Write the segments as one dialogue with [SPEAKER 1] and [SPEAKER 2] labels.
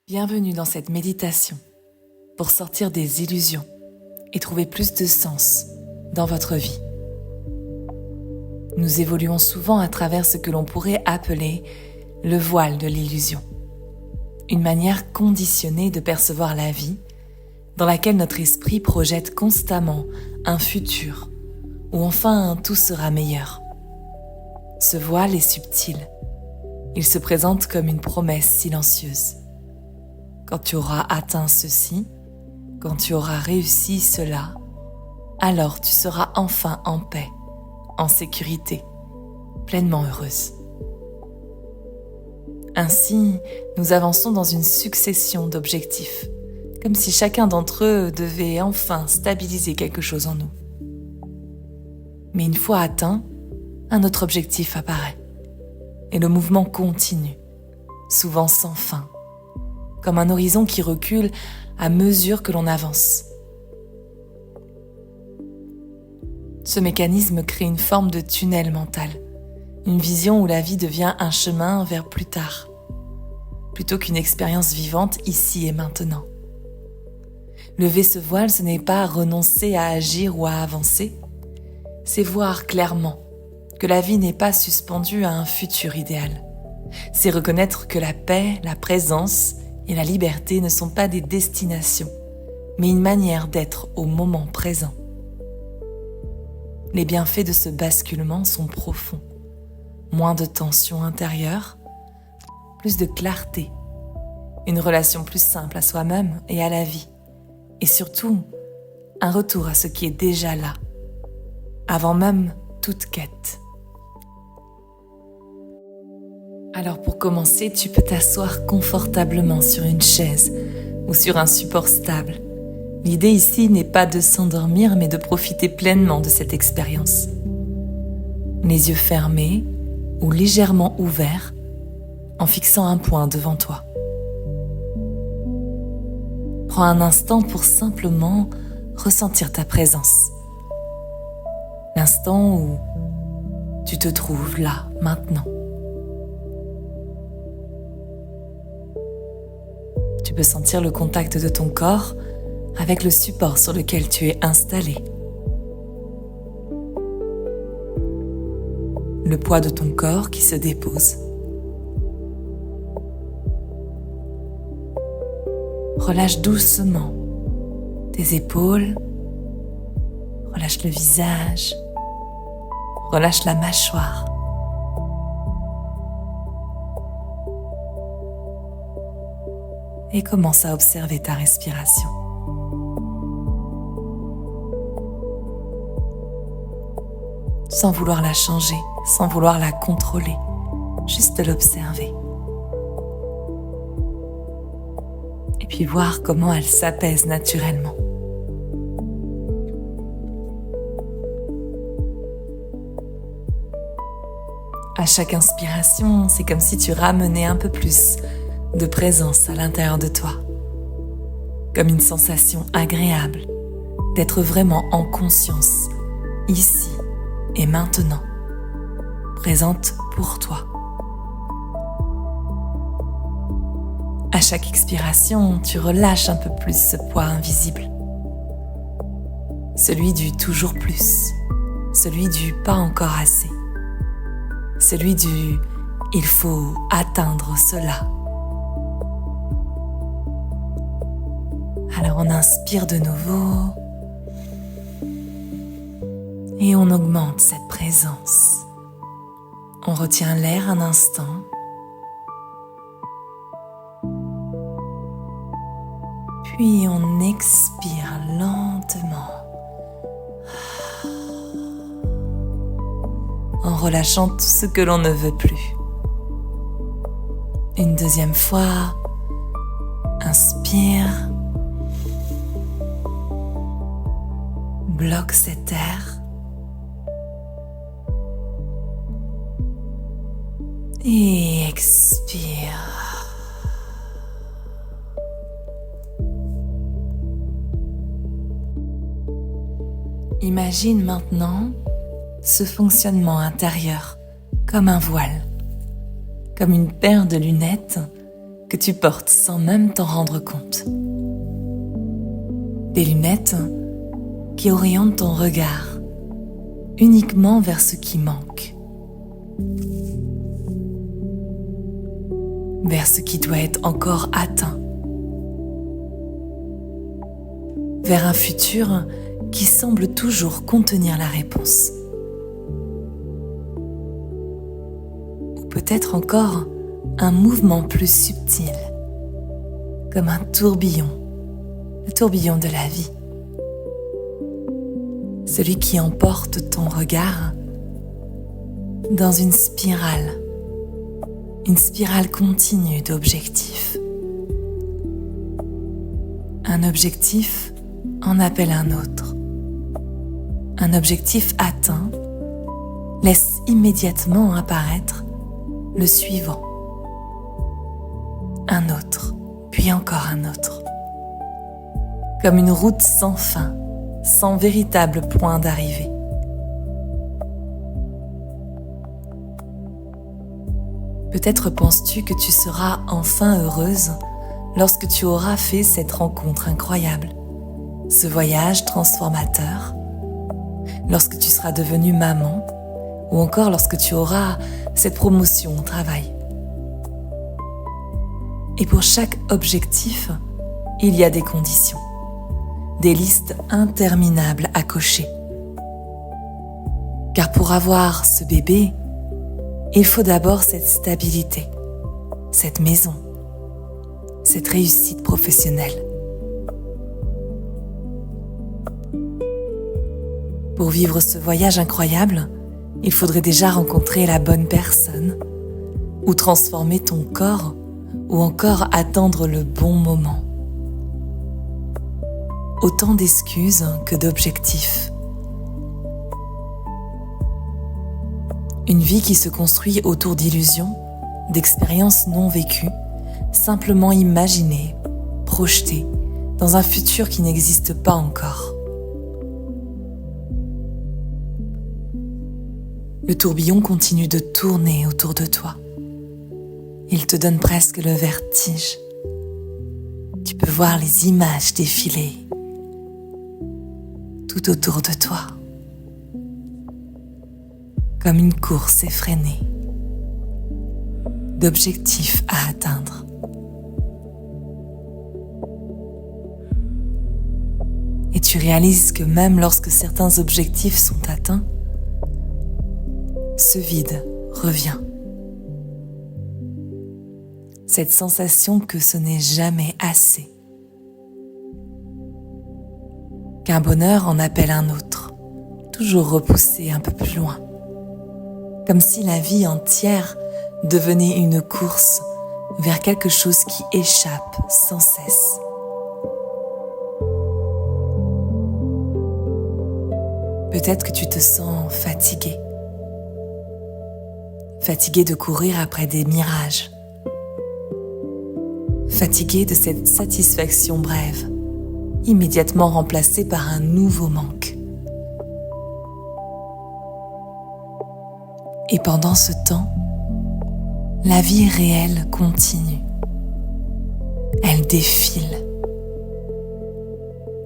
[SPEAKER 1] Bienvenue dans cette méditation pour sortir des illusions et trouver plus de sens dans votre vie. Nous évoluons souvent à travers ce que l'on pourrait appeler le voile de l'illusion, une manière conditionnée de percevoir la vie dans laquelle notre esprit projette constamment un futur où enfin tout sera meilleur. Ce voile est subtil, il se présente comme une promesse silencieuse. Quand tu auras atteint ceci, quand tu auras réussi cela, alors tu seras enfin en paix, en sécurité, pleinement heureuse. Ainsi, nous avançons dans une succession d'objectifs, comme si chacun d'entre eux devait enfin stabiliser quelque chose en nous. Mais une fois atteint, un autre objectif apparaît, et le mouvement continue, souvent sans fin, comme un horizon qui recule à mesure que l'on avance. Ce mécanisme crée une forme de tunnel mental, une vision où la vie devient un chemin vers plus tard, plutôt qu'une expérience vivante ici et maintenant. Lever ce voile, ce n'est pas renoncer à agir ou à avancer, c'est voir clairement que la vie n'est pas suspendue à un futur idéal. C'est reconnaître que la paix, la présence et la liberté ne sont pas des destinations, mais une manière d'être au moment présent. Les bienfaits de ce basculement sont profonds. Moins de tension intérieure, plus de clarté, une relation plus simple à soi-même et à la vie, et surtout, un retour à ce qui est déjà là, avant même toute quête. Alors pour commencer, tu peux t'asseoir confortablement sur une chaise ou sur un support stable. L'idée ici n'est pas de s'endormir, mais de profiter pleinement de cette expérience. Les yeux fermés ou légèrement ouverts, en fixant un point devant toi. Prends un instant pour simplement ressentir ta présence. L'instant où tu te trouves là, maintenant. Tu peux sentir le contact de ton corps avec le support sur lequel tu es installé. Le poids de ton corps qui se dépose. Relâche doucement tes épaules, relâche le visage, relâche la mâchoire. Et commence à observer ta respiration. Sans vouloir la changer, sans vouloir la contrôler, juste l'observer. Et puis voir comment elle s'apaise naturellement. À chaque inspiration, c'est comme si tu ramenais un peu plus de présence à l'intérieur de toi, comme une sensation agréable d'être vraiment en conscience, ici et maintenant, présente pour toi. À chaque expiration, tu relâches un peu plus ce poids invisible, celui du toujours plus, celui du pas encore assez, celui du il faut atteindre cela. Alors on inspire de nouveau et on augmente cette présence. On retient l'air un instant. Puis on expire lentement en relâchant tout ce que l'on ne veut plus. Une deuxième fois, inspire. Bloque cet air et expire. Imagine maintenant ce fonctionnement intérieur comme un voile, comme une paire de lunettes que tu portes sans même t'en rendre compte. Des lunettes qui orientent ton regard uniquement vers ce qui manque, vers ce qui doit être encore atteint, vers un futur qui semble toujours contenir la réponse. Ou peut-être encore un mouvement plus subtil, comme un tourbillon, le tourbillon de la vie. Celui qui emporte ton regard dans une spirale continue d'objectifs. Un objectif en appelle un autre. Un objectif atteint laisse immédiatement apparaître le suivant. Un autre, puis encore un autre. Comme une route sans fin, sans véritable point d'arrivée. Peut-être penses-tu que tu seras enfin heureuse lorsque tu auras fait cette rencontre incroyable, ce voyage transformateur, lorsque tu seras devenue maman, ou encore lorsque tu auras cette promotion au travail. Et pour chaque objectif, il y a des conditions, des listes interminables à cocher. Car pour avoir ce bébé, il faut d'abord cette stabilité, cette maison, cette réussite professionnelle. Pour vivre ce voyage incroyable, il faudrait déjà rencontrer la bonne personne, ou transformer ton corps, ou encore attendre le bon moment. Autant d'excuses que d'objectifs. Une vie qui se construit autour d'illusions, d'expériences non vécues, simplement imaginées, projetées, dans un futur qui n'existe pas encore. Le tourbillon continue de tourner autour de toi. Il te donne presque le vertige. Tu peux voir les images défiler tout autour de toi, comme une course effrénée d'objectifs à atteindre. Et tu réalises que même lorsque certains objectifs sont atteints, ce vide revient. Cette sensation que ce n'est jamais assez. Qu'un bonheur en appelle un autre, toujours repoussé un peu plus loin. Comme si la vie entière devenait une course vers quelque chose qui échappe sans cesse. Peut-être que tu te sens fatigué. Fatigué de courir après des mirages. Fatigué de cette satisfaction brève, immédiatement remplacée par un nouveau manque. Et pendant ce temps, la vie réelle continue. Elle défile.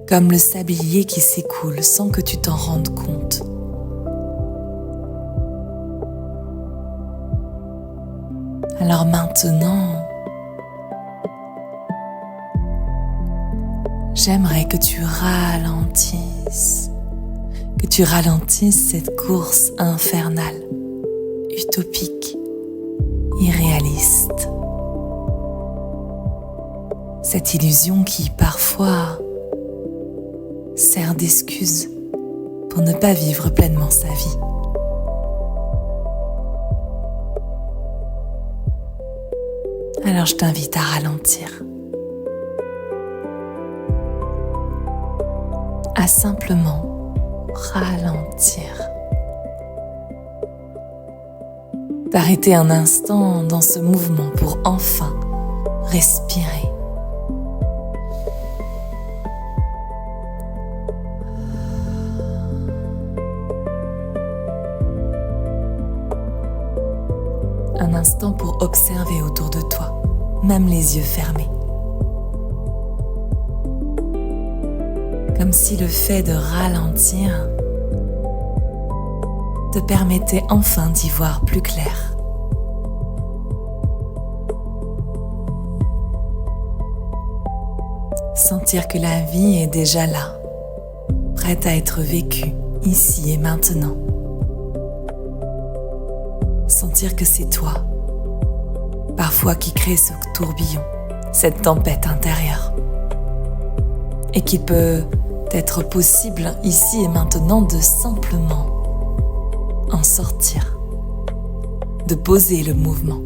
[SPEAKER 1] Comme le sablier qui s'écoule sans que tu t'en rendes compte. Alors maintenant, j'aimerais que tu ralentisses cette course infernale, utopique, irréaliste. Cette illusion qui, parfois, sert d'excuse pour ne pas vivre pleinement sa vie. Alors je t'invite à ralentir. À simplement ralentir. T'arrêter un instant dans ce mouvement pour enfin respirer. Un instant pour observer autour de toi même les yeux fermés. Comme si le fait de ralentir te permettait enfin d'y voir plus clair. Sentir que la vie est déjà là, prête à être vécue ici et maintenant. Sentir que c'est toi, parfois qui crée ce tourbillon, cette tempête intérieure. Et qu'il peut être possible ici et maintenant de simplement en sortir, de poser le mouvement,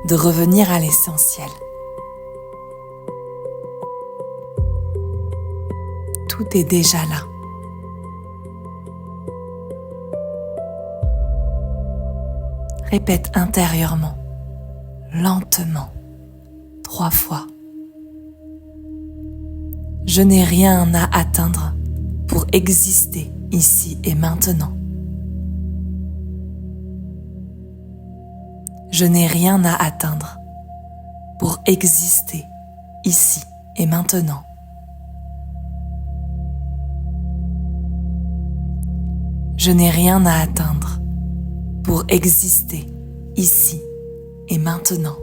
[SPEAKER 1] de revenir à l'essentiel. Tout est déjà là. Répète intérieurement, lentement, 3 fois. Je n'ai rien à atteindre pour exister ici et maintenant. Je n'ai rien à atteindre pour exister ici et maintenant. Je n'ai rien à atteindre pour exister ici et maintenant.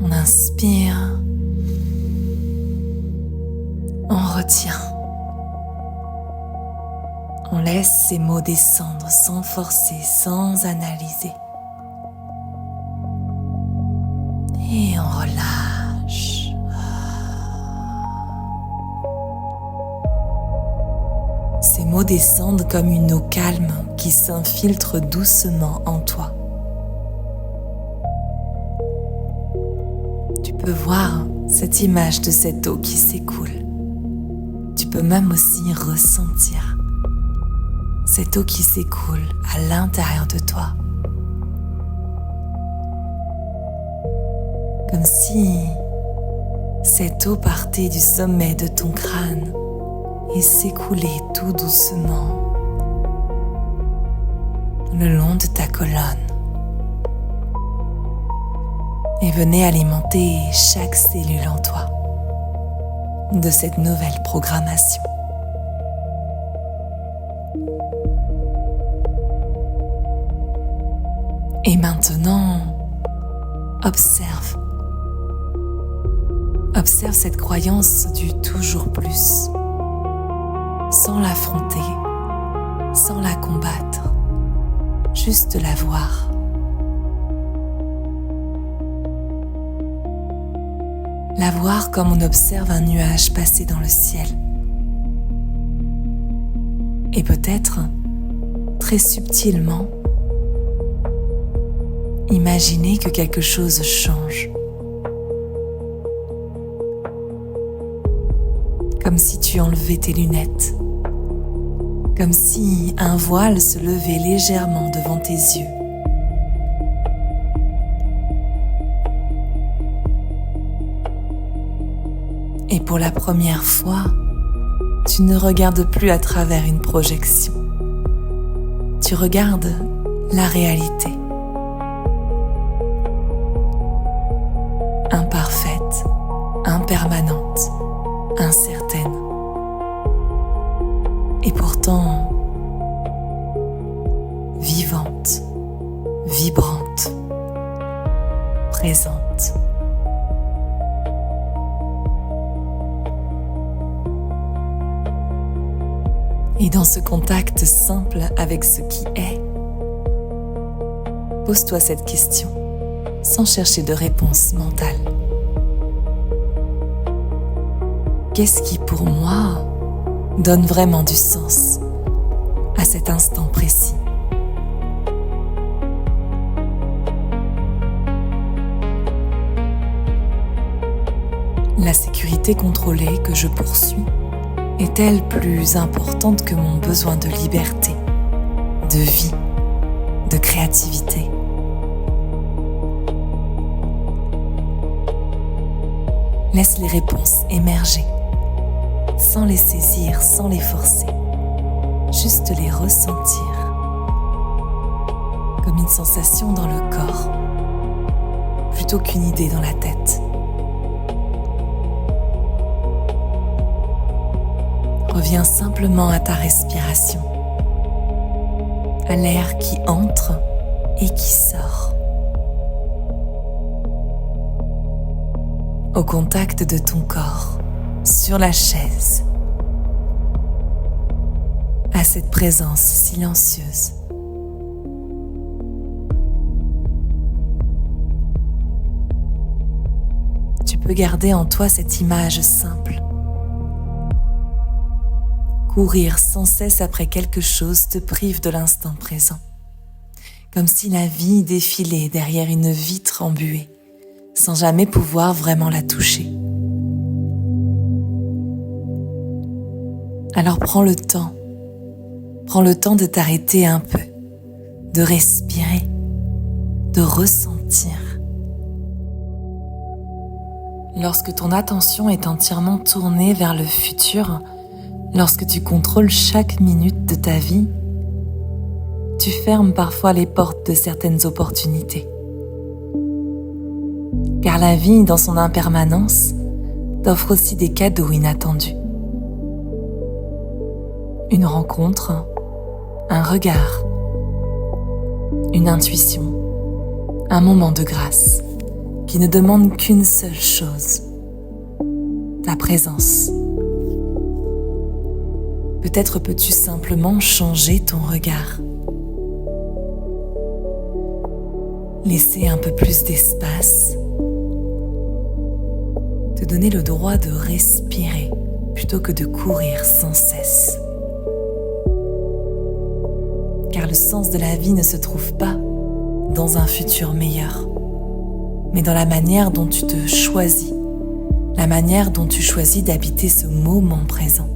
[SPEAKER 1] On inspire, on retient. On laisse ces mots descendre sans forcer, sans analyser. Et on relâche. Ces mots descendent comme une eau calme qui s'infiltre doucement en toi. Tu peux voir cette image de cette eau qui s'écoule. Tu peux même aussi ressentir cette eau qui s'écoule à l'intérieur de toi. Comme si cette eau partait du sommet de ton crâne et s'écoulait tout doucement le long de ta colonne et venait alimenter chaque cellule en toi de cette nouvelle programmation. Et maintenant, observe cette croyance du toujours plus, sans l'affronter, sans la combattre, juste la voir. La voir comme on observe un nuage passer dans le ciel. Et peut-être, très subtilement, imaginer que quelque chose change. Comme si tu enlevais tes lunettes. Comme si un voile se levait légèrement devant tes yeux. Et pour la première fois, tu ne regardes plus à travers une projection. Tu regardes la réalité. Imparfaite, impermanente, incertaine. Et pourtant, vivante, vibrante, présente. Et dans ce contact simple avec ce qui est, pose-toi cette question sans chercher de réponse mentale. Qu'est-ce qui pour moi donne vraiment du sens à cet instant précis? La sécurité contrôlée que je poursuis est-elle plus importante que mon besoin de liberté, de vie, de créativité? Laisse les réponses émerger, sans les saisir, sans les forcer, juste les ressentir, comme une sensation dans le corps, plutôt qu'une idée dans la tête. Reviens simplement à ta respiration, à l'air qui entre et qui sort, au contact de ton corps, sur la chaise, à cette présence silencieuse. Tu peux garder en toi cette image simple. Courir sans cesse après quelque chose te prive de l'instant présent, comme si la vie défilait derrière une vitre embuée, sans jamais pouvoir vraiment la toucher. Alors prends le temps de t'arrêter un peu, de respirer, de ressentir. Lorsque ton attention est entièrement tournée vers le futur, lorsque tu contrôles chaque minute de ta vie, tu fermes parfois les portes de certaines opportunités. Car la vie, dans son impermanence, t'offre aussi des cadeaux inattendus. Une rencontre, un regard, une intuition, un moment de grâce qui ne demande qu'une seule chose, ta présence. Peut-être peux-tu simplement changer ton regard. Laisser un peu plus d'espace. Te donner le droit de respirer plutôt que de courir sans cesse. Car le sens de la vie ne se trouve pas dans un futur meilleur, mais dans la manière dont tu te choisis, la manière dont tu choisis d'habiter ce moment présent.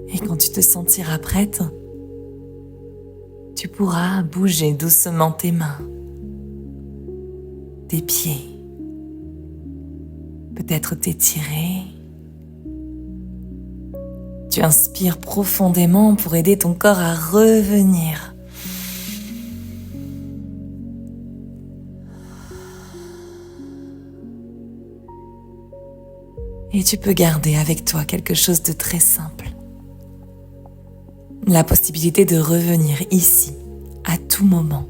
[SPEAKER 1] Et quand tu te sentiras prête, tu pourras bouger doucement tes mains, tes pieds, peut-être t'étirer. Tu inspires profondément pour aider ton corps à revenir. Et tu peux garder avec toi quelque chose de très simple. La possibilité de revenir ici, à tout moment,